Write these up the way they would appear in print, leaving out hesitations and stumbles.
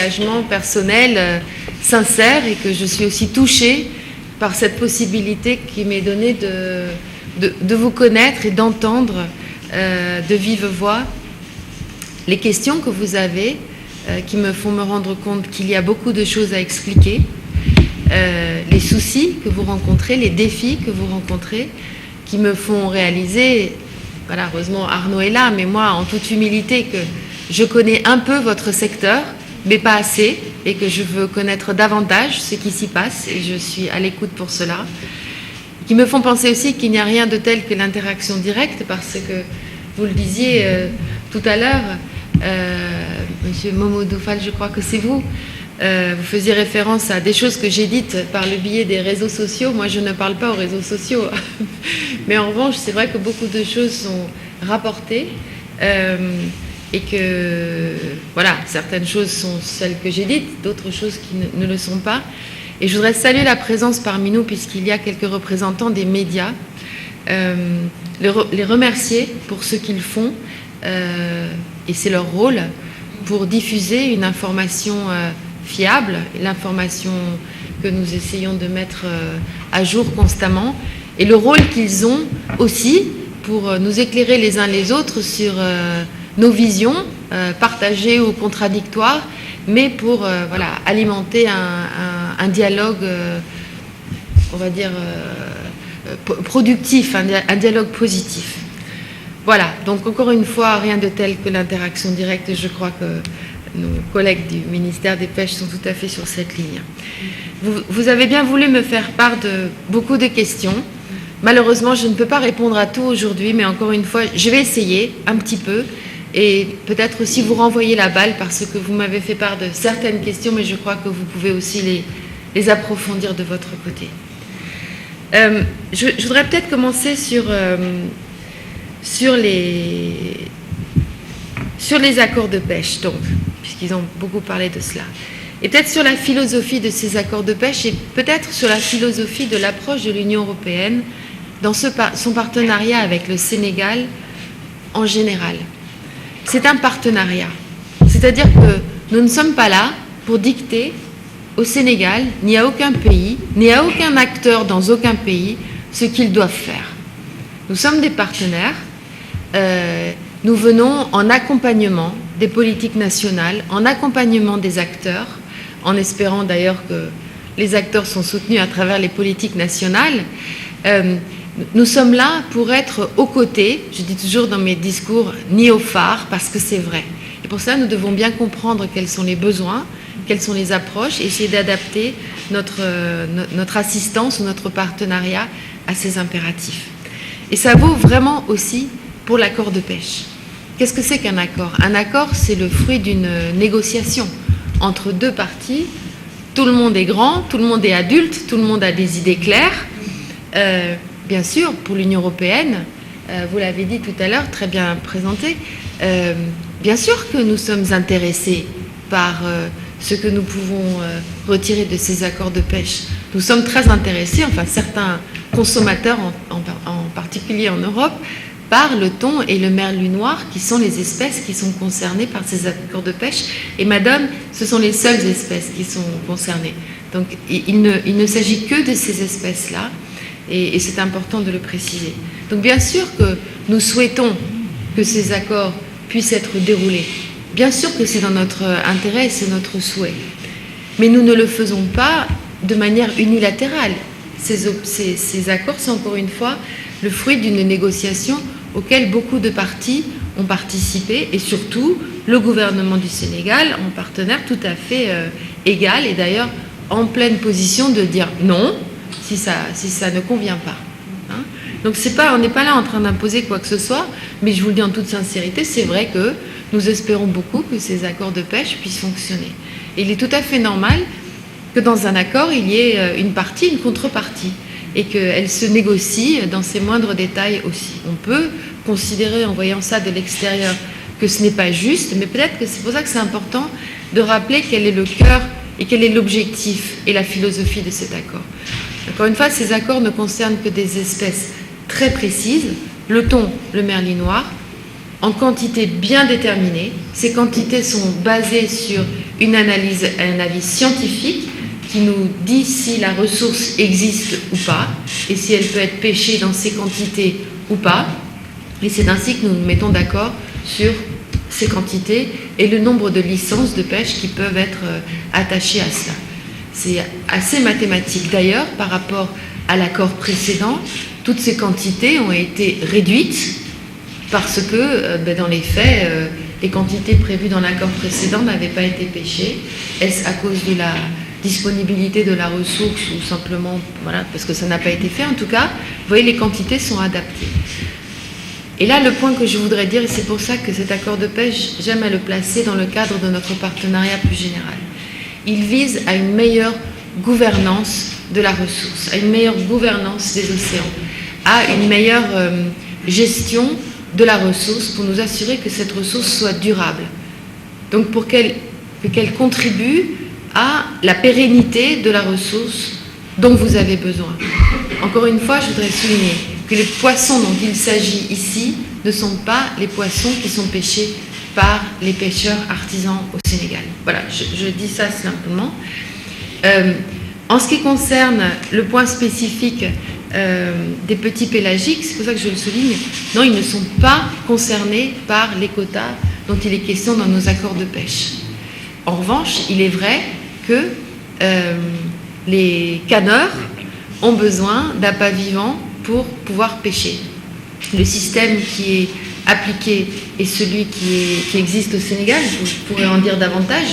engagement personnel sincère et que je suis aussi touchée par cette possibilité qui m'est donnée de vous connaître et d'entendre de vive voix les questions que vous avez qui me font me rendre compte qu'il y a beaucoup de choses à expliquer, les soucis que vous rencontrez, les défis que vous rencontrez, qui me font réaliser, voilà, heureusement Arnaud est là, mais moi, en toute humilité, que je connais un peu votre secteur, mais pas assez, et que je veux connaître davantage ce qui s'y passe, et je suis à l'écoute pour cela, qui me font penser aussi qu'il n'y a rien de tel que l'interaction directe, parce que, vous le disiez tout à l'heure, Monsieur Momodou Fall, je crois que c'est vous, vous faisiez référence à des choses que j'ai dites par le biais des réseaux sociaux. Moi, je ne parle pas aux réseaux sociaux. Mais en revanche, c'est vrai que beaucoup de choses sont rapportées et que, voilà, certaines choses sont celles que j'ai dites, d'autres choses qui ne le sont pas. Et je voudrais saluer la présence parmi nous, puisqu'il y a quelques représentants des médias, les remercier pour ce qu'ils font, et c'est leur rôle, pour diffuser une information fiable, l'information que nous essayons de mettre à jour constamment, et le rôle qu'ils ont aussi pour nous éclairer les uns les autres sur nos visions, partagées ou contradictoires, mais pour voilà, alimenter un dialogue, on va dire, productif, un dialogue positif. Voilà, donc encore une fois, rien de tel que l'interaction directe, et je crois que nos collègues du ministère des Pêches sont tout à fait sur cette ligne. Vous avez bien voulu me faire part de beaucoup de questions. Malheureusement, je ne peux pas répondre à tout aujourd'hui, mais encore une fois, je vais essayer un petit peu et peut-être aussi vous renvoyer la balle parce que vous m'avez fait part de certaines questions, mais je crois que vous pouvez aussi les approfondir de votre côté. Je voudrais peut-être commencer sur les accords de pêche, donc, puisqu'ils ont beaucoup parlé de cela. Et peut-être sur la philosophie de ces accords de pêche et peut-être sur la philosophie de l'approche de l'Union européenne dans son partenariat avec le Sénégal en général. C'est un partenariat. C'est-à-dire que nous ne sommes pas là pour dicter au Sénégal, ni à aucun pays, ni à aucun acteur dans aucun pays, ce qu'ils doivent faire. Nous sommes des partenaires. Nous venons en accompagnement des politiques nationales, en accompagnement des acteurs, en espérant d'ailleurs que les acteurs sont soutenus à travers les politiques nationales. Nous sommes là pour être aux côtés, je dis toujours dans mes discours, ni au phare, parce que c'est vrai. Et pour ça, nous devons bien comprendre quels sont les besoins, quelles sont les approches, et essayer d'adapter notre assistance ou notre partenariat à ces impératifs. Et ça vaut vraiment aussi pour l'accord de pêche. Qu'est-ce que c'est qu'un accord? Un accord, c'est le fruit d'une négociation entre deux parties. Tout le monde est grand, tout le monde est adulte, tout le monde a des idées claires. Bien sûr, pour l'Union européenne, vous l'avez dit tout à l'heure, très bien présenté, bien sûr que nous sommes intéressés par ce que nous pouvons retirer de ces accords de pêche. Nous sommes très intéressés, enfin certains consommateurs en particulier en Europe, par le thon et le merlu noir, qui sont les espèces qui sont concernées par ces accords de pêche. Et madame, ce sont les seules espèces qui sont concernées. Donc il ne s'agit que de ces espèces-là, et c'est important de le préciser. Donc bien sûr que nous souhaitons que ces accords puissent être déroulés. Bien sûr que c'est dans notre intérêt et c'est notre souhait. Mais nous ne le faisons pas de manière unilatérale. Ces accords sont encore une fois le fruit d'une négociation auquel beaucoup de parties ont participé, et surtout le gouvernement du Sénégal en partenaire tout à fait égal, et d'ailleurs en pleine position de dire non si ça ne convient pas. Hein. Donc on n'est pas là en train d'imposer quoi que ce soit, mais je vous le dis en toute sincérité, c'est vrai que nous espérons beaucoup que ces accords de pêche puissent fonctionner. Et il est tout à fait normal que dans un accord, il y ait une partie, une contrepartie, et qu'elle se négocie dans ses moindres détails aussi. On peut considérer, en voyant ça de l'extérieur, que ce n'est pas juste, mais peut-être que c'est pour ça que c'est important de rappeler quel est le cœur et quel est l'objectif et la philosophie de cet accord. Encore une fois, ces accords ne concernent que des espèces très précises, le thon, le merlu noir, en quantité bien déterminée. Ces quantités sont basées sur un avis scientifique qui nous dit si la ressource existe ou pas, et si elle peut être pêchée dans ces quantités ou pas. Et c'est ainsi que nous nous mettons d'accord sur ces quantités et le nombre de licences de pêche qui peuvent être attachées à cela. C'est assez mathématique. D'ailleurs, par rapport à l'accord précédent, toutes ces quantités ont été réduites parce que, dans les faits, les quantités prévues dans l'accord précédent n'avaient pas été pêchées. Est-ce à cause de la disponibilité de la ressource ou simplement parce que ça n'a pas été fait? En tout cas, vous voyez, les quantités sont adaptées. Et là, le point que je voudrais dire, et c'est pour ça que cet accord de pêche, j'aime à le placer dans le cadre de notre partenariat plus général. Il vise à une meilleure gouvernance de la ressource, à une meilleure gouvernance des océans, à une meilleure gestion de la ressource pour nous assurer que cette ressource soit durable. Donc pour qu'elle contribue à la pérennité de la ressource dont vous avez besoin. Encore une fois, je voudrais souligner que les poissons dont il s'agit ici ne sont pas les poissons qui sont pêchés par les pêcheurs artisans au Sénégal. Voilà, je dis ça simplement. En ce qui concerne le point spécifique des petits pélagiques, c'est pour ça que je le souligne, non, ils ne sont pas concernés par les quotas dont il est question dans nos accords de pêche. En revanche, il est vrai que les canneurs ont besoin d'appâts vivants pour pouvoir pêcher. Le système qui est appliqué est celui qui existe au Sénégal, je pourrais en dire davantage,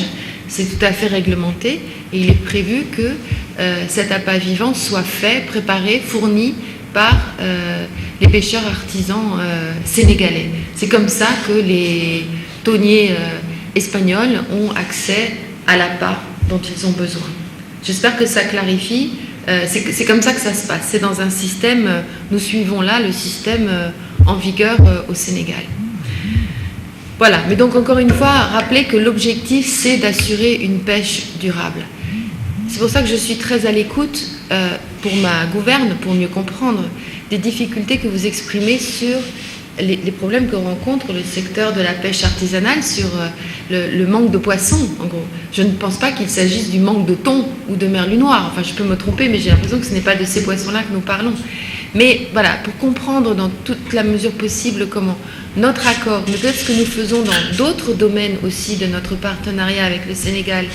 c'est tout à fait réglementé et il est prévu que cet appât vivant soit fait, préparé, fourni par les pêcheurs artisans sénégalais. C'est comme ça que les thoniers espagnols ont accès à l'appât dont ils ont besoin. J'espère que ça clarifie. C'est comme ça que ça se passe. C'est dans un système, nous suivons là le système en vigueur au Sénégal. Voilà, mais donc encore une fois, rappelez que l'objectif, c'est d'assurer une pêche durable. C'est pour ça que je suis très à l'écoute pour ma gouverne, pour mieux comprendre des difficultés que vous exprimez sur les problèmes que rencontre le secteur de la pêche artisanale sur le manque de poissons, en gros. Je ne pense pas qu'il s'agisse du manque de thon ou de merlu noir. Enfin, je peux me tromper, mais j'ai l'impression que ce n'est pas de ces poissons-là que nous parlons. Mais voilà, pour comprendre dans toute la mesure possible comment notre accord, mais peut-être ce que nous faisons dans d'autres domaines aussi de notre partenariat avec le Sénégal,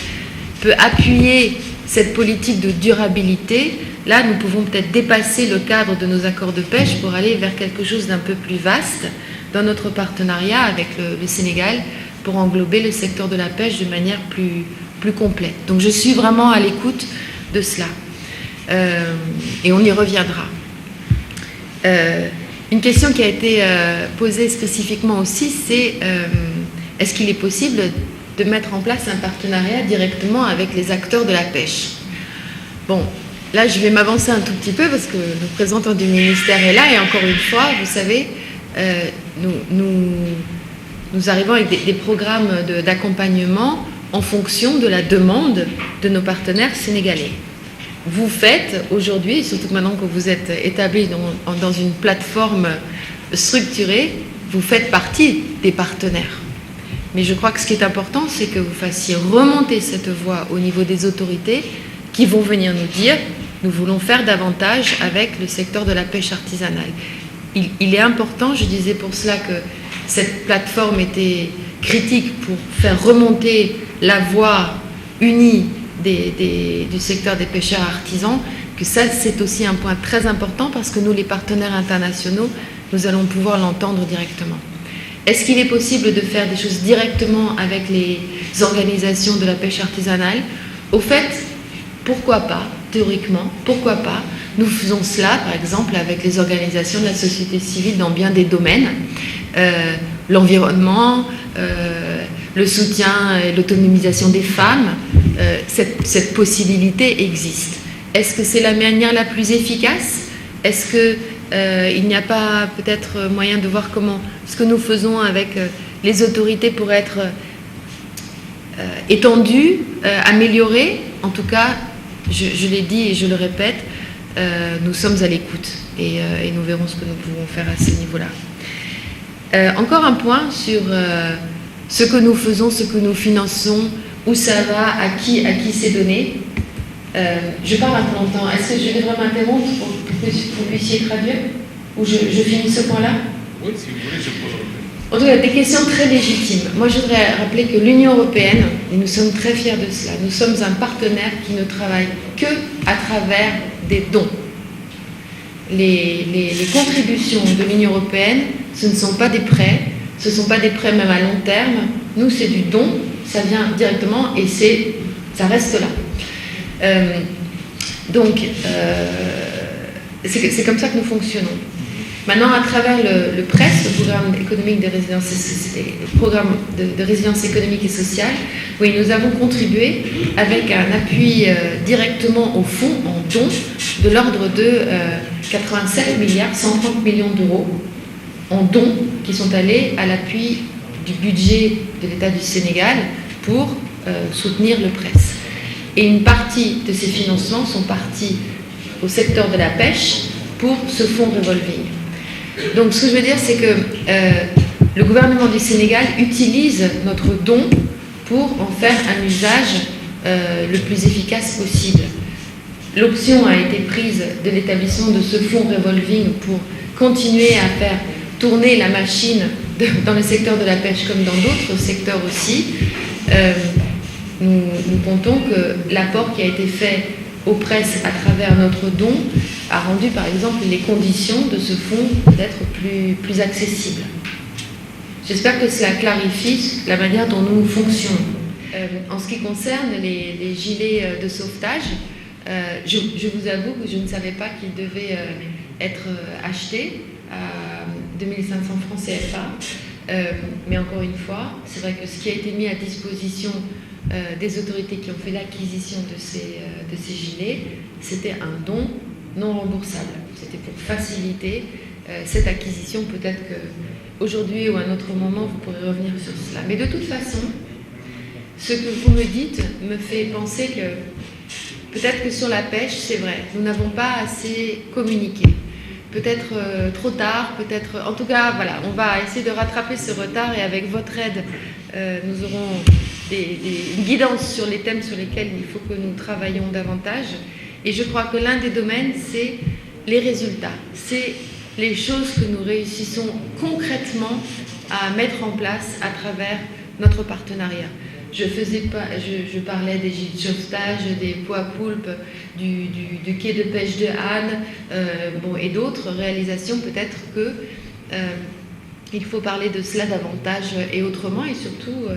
peut appuyer cette politique de durabilité. Là, nous pouvons peut-être dépasser le cadre de nos accords de pêche pour aller vers quelque chose d'un peu plus vaste dans notre partenariat avec le Sénégal pour englober le secteur de la pêche de manière plus complète. Donc je suis vraiment à l'écoute de cela. Et on y reviendra. Une question qui a été posée spécifiquement aussi, c'est est-ce qu'il est possible de mettre en place un partenariat directement avec les acteurs de la pêche? Bon, là, je vais m'avancer un tout petit peu parce que le représentant du ministère est là et encore une fois, vous savez, nous arrivons avec des programmes d'accompagnement en fonction de la demande de nos partenaires sénégalais. Vous faites aujourd'hui, surtout que maintenant que vous êtes établi dans une plateforme structurée, vous faites partie des partenaires. Mais je crois que ce qui est important, c'est que vous fassiez remonter cette voix au niveau des autorités qui vont venir nous dire nous voulons faire davantage avec le secteur de la pêche artisanale. Il est important, je disais pour cela que cette plateforme était critique pour faire remonter la voix unie du secteur des pêcheurs artisans, que ça c'est aussi un point très important parce que nous, les partenaires internationaux, nous allons pouvoir l'entendre directement. Est-ce qu'il est possible de faire des choses directement avec les organisations de la pêche artisanale? Au fait, pourquoi pas, théoriquement, pourquoi pas? Nous faisons cela, par exemple, avec les organisations de la société civile dans bien des domaines, l'environnement, le soutien et l'autonomisation des femmes. Cette possibilité existe. Est-ce que c'est la manière la plus efficace? Est-ce qu'il n'y a pas peut-être moyen de voir comment ce que nous faisons avec les autorités pourrait être étendu, amélioré? En tout cas, je l'ai dit et je le répète, nous sommes à l'écoute et nous verrons ce que nous pouvons faire à ce niveau-là. Encore un point sur ce que nous faisons, ce que nous finançons, où ça va, à qui c'est donné. Je parle un peu longtemps. Est-ce que je devrais m'interrompre pour que vous puissiez traduire? Ou je finis ce point-là? Oui, si vous voulez, je peux. En tout cas, des questions très légitimes. Moi, je voudrais rappeler que l'Union européenne, et nous sommes très fiers de cela, nous sommes un partenaire qui ne travaille que à travers des dons. Les contributions de l'Union européenne, ce ne sont pas des prêts, ce ne sont pas des prêts même à long terme. Nous, c'est du don, ça vient directement et ça reste là. Donc, c'est comme ça que nous fonctionnons. Maintenant, à travers le PRESS, le programme économique de résilience, le programme de résilience économique et sociale, oui, nous avons contribué avec un appui directement au fonds en dons de l'ordre de 87 milliards 130 millions d'euros en dons qui sont allés à l'appui du budget de l'État du Sénégal pour soutenir le PRESS. Et une partie de ces financements sont partis au secteur de la pêche pour ce fonds revolving. Donc ce que je veux dire, c'est que le gouvernement du Sénégal utilise notre don pour en faire un usage le plus efficace possible. L'option a été prise de l'établissement de ce fonds revolving pour continuer à faire tourner la machine dans le secteur de la pêche comme dans d'autres secteurs aussi. Nous comptons que l'apport qui a été fait au PRESS à travers notre don a rendu par exemple les conditions de ce fonds peut-être plus accessibles. J'espère que cela clarifie la manière dont nous fonctionnons. En ce qui concerne les gilets de sauvetage, je vous avoue que je ne savais pas qu'ils devaient être achetés à 2500 francs CFA. Mais encore une fois, c'est vrai que ce qui a été mis à disposition des autorités qui ont fait l'acquisition de ces gilets, c'était un don non remboursable. C'était pour faciliter cette acquisition. Peut-être qu'aujourd'hui ou à un autre moment, vous pourrez revenir sur cela. Mais de toute façon, ce que vous me dites me fait penser que peut-être que sur la pêche, c'est vrai, nous n'avons pas assez communiqué. Peut-être trop tard, peut-être... En tout cas, voilà, on va essayer de rattraper ce retard et avec votre aide, nous aurons une guidance sur les thèmes sur lesquels il faut que nous travaillions davantage. Et je crois que l'un des domaines, c'est les résultats. C'est les choses que nous réussissons concrètement à mettre en place à travers notre partenariat. Je parlais des gîtes de sauvetage, des pots à poulpe, du quai de pêche de Anne, et d'autres réalisations. Peut-être que il faut parler de cela davantage et autrement, et surtout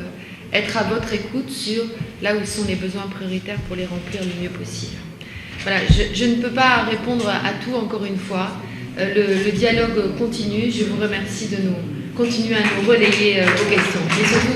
être à votre écoute sur là où sont les besoins prioritaires pour les remplir le mieux possible. Voilà, je ne peux pas répondre à tout encore une fois. Le dialogue continue. Je vous remercie de continuer à nous relayer vos questions. Et surtout